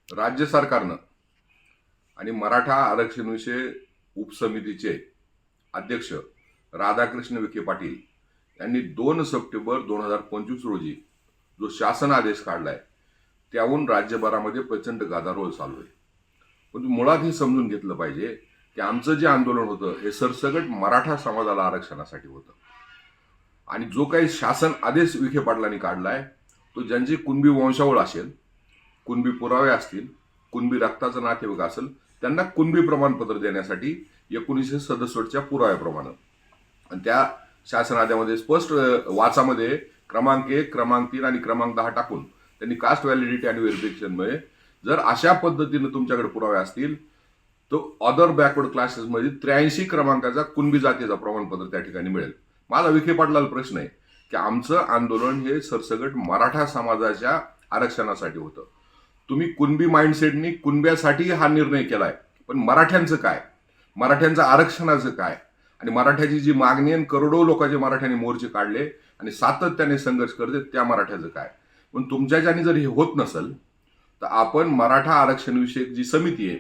राज्य सरकारनं आणि मराठा आरक्षण विषय उपसमितीचे अध्यक्ष राधाकृष्ण विखे पाटील यांनी 2 सप्टेंबर 2025 रोजी जो शासन आदेश काढलाय त्याहून राज्यभरामध्ये प्रचंड गदारोळ चालू आहे. पण मुळात हे समजून घेतलं पाहिजे की आमचं जे आंदोलन होतं हे सरसकट मराठा समाजाला आरक्षणासाठी होतं आणि जो काही शासन आदेश विखे पाटलांनी काढलाय तो ज्यांची कुणबी वंशावळ असेल, कुणबी पुरावे असतील, कुणबी रक्ताचं नातेवाईक असेल त्यांना कुणबी प्रमाणपत्र देण्यासाठी 1967च्या पुराव्याप्रमाणे आणि त्या शासन आदेशामध्ये स्पष्ट वाचामध्ये क्रमांक 1, क्रमांक 3 आणि क्रमांक 10 टाकून त्यांनी कास्ट व्हॅलिडिटी आणि व्हेरिफिकेशनमध्ये जर अशा पद्धतीने तुमच्याकडे पुरावे असतील तो अदर बॅकवर्ड क्लासेसमध्ये 83 क्रमांकाचा कुणबी जातीचा प्रमाणपत्र त्या ठिकाणी मिळेल. माझा विखे पाटलाला प्रश्न आहे की आमचं आंदोलन हे सरसकट मराठा समाजाच्या आरक्षणासाठी होतं. तुम्ही कुणबी माइंडसेटनी कुणब्यासाठी हा निर्णय केलाय, पण मराठ्यांचं काय, मराठ्यांचं आरक्षणाचं काय आणि मराठ्याची जी मागणी आणि करोडो लोकांचे मराठ्यांनी मोर्चे काढले आणि सातत्याने संघर्ष करते त्या मराठ्याचं काय. पण तुमच्याच्याने जर हे होत नसेल तर आपण मराठा आरक्षण विषयक जी समिती आहे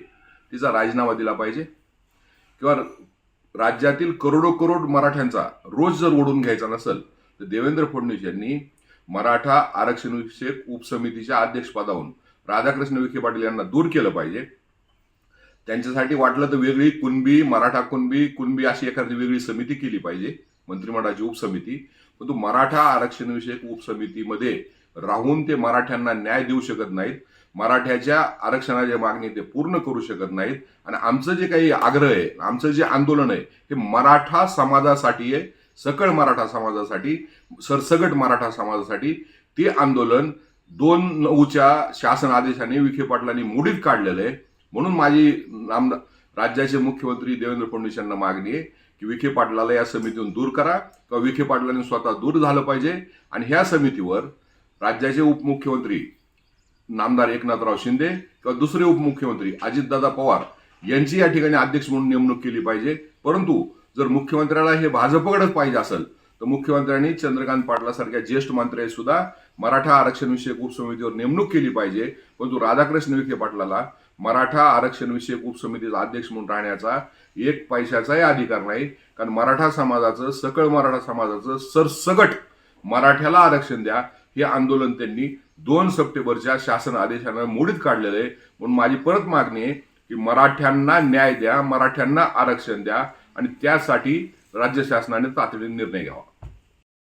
तिचा राजीनामा दिला पाहिजे किंवा राज्यातील करोड मराठ्यांचा रोज जर ओढून घ्यायचा नसेल तर देवेंद्र फडणवीस यांनी मराठा आरक्षण विषयक उपसमितीच्या अध्यक्षपदावरून राधाकृष्ण विखे पाटील यांना दूर केलं पाहिजे. त्यांच्यासाठी वाटलं तर वेगळी कुणबी, मराठा कुणबी अशी एखादी वेगळी समिती केली पाहिजे, मंत्रिमंडळाची उपसमिती. परंतु मराठा आरक्षण विषयक उपसमितीमध्ये राहून ते मराठ्यांना न्याय देऊ शकत नाहीत, मराठ्याच्या आरक्षणाची मागणी ते पूर्ण करू शकत नाहीत आणि आमचं जे काही आग्रह आहे, आमचं जे आंदोलन आहे हे मराठा समाजासाठी आहे, सकळ मराठा समाजासाठी, सरसगट मराठा समाजासाठी. ते आंदोलन 2/9च्या शासन आदेशाने विखे पाटलांनी मोडीत काढलेलं आहे. म्हणून माझी राज्याचे मुख्यमंत्री देवेंद्र फडणवीस यांना मागणी आहे की विखे पाटलाला या समितीतून दूर करा किंवा विखे पाटलांनी स्वतः दूर झालं पाहिजे आणि ह्या समितीवर राज्याचे उपमुख्यमंत्री नामदार एकनाथराव शिंदे किंवा दुसरे उपमुख्यमंत्री अजितदादा पवार यांची या ठिकाणी अध्यक्ष म्हणून नेमणूक केली पाहिजे. परंतु जर मुख्यमंत्र्याला हे भाजपकडेच पाहिजे असेल तर मुख्यमंत्र्यांनी चंद्रकांत पाटलासारख्या ज्येष्ठ मंत्र्यांनी सुद्धा मराठा आरक्षण विषयक उपसमितीवर नेमणूक केली पाहिजे. परंतु राधाकृष्ण विखे पाटलाला मराठा आरक्षण विषयक उपसमितीचा अध्यक्ष म्हणून राहण्याचा 1 पैशाचाही अधिकार नाही. कारण मराठा समाजाचं, सकळ मराठा समाजाचं सरसगट मराठ्याला आरक्षण द्या हे आंदोलन त्यांनी 2 सप्टेंबरच्या शासन आदेशानं मोडीत काढलेलं आहे. म्हणून माझी परत मागणी आहे की मराठ्यांना न्याय द्या, मराठ्यांना आरक्षण द्या आणि त्यासाठी राज्य शासनाने तातडीने निर्णय घ्यावा.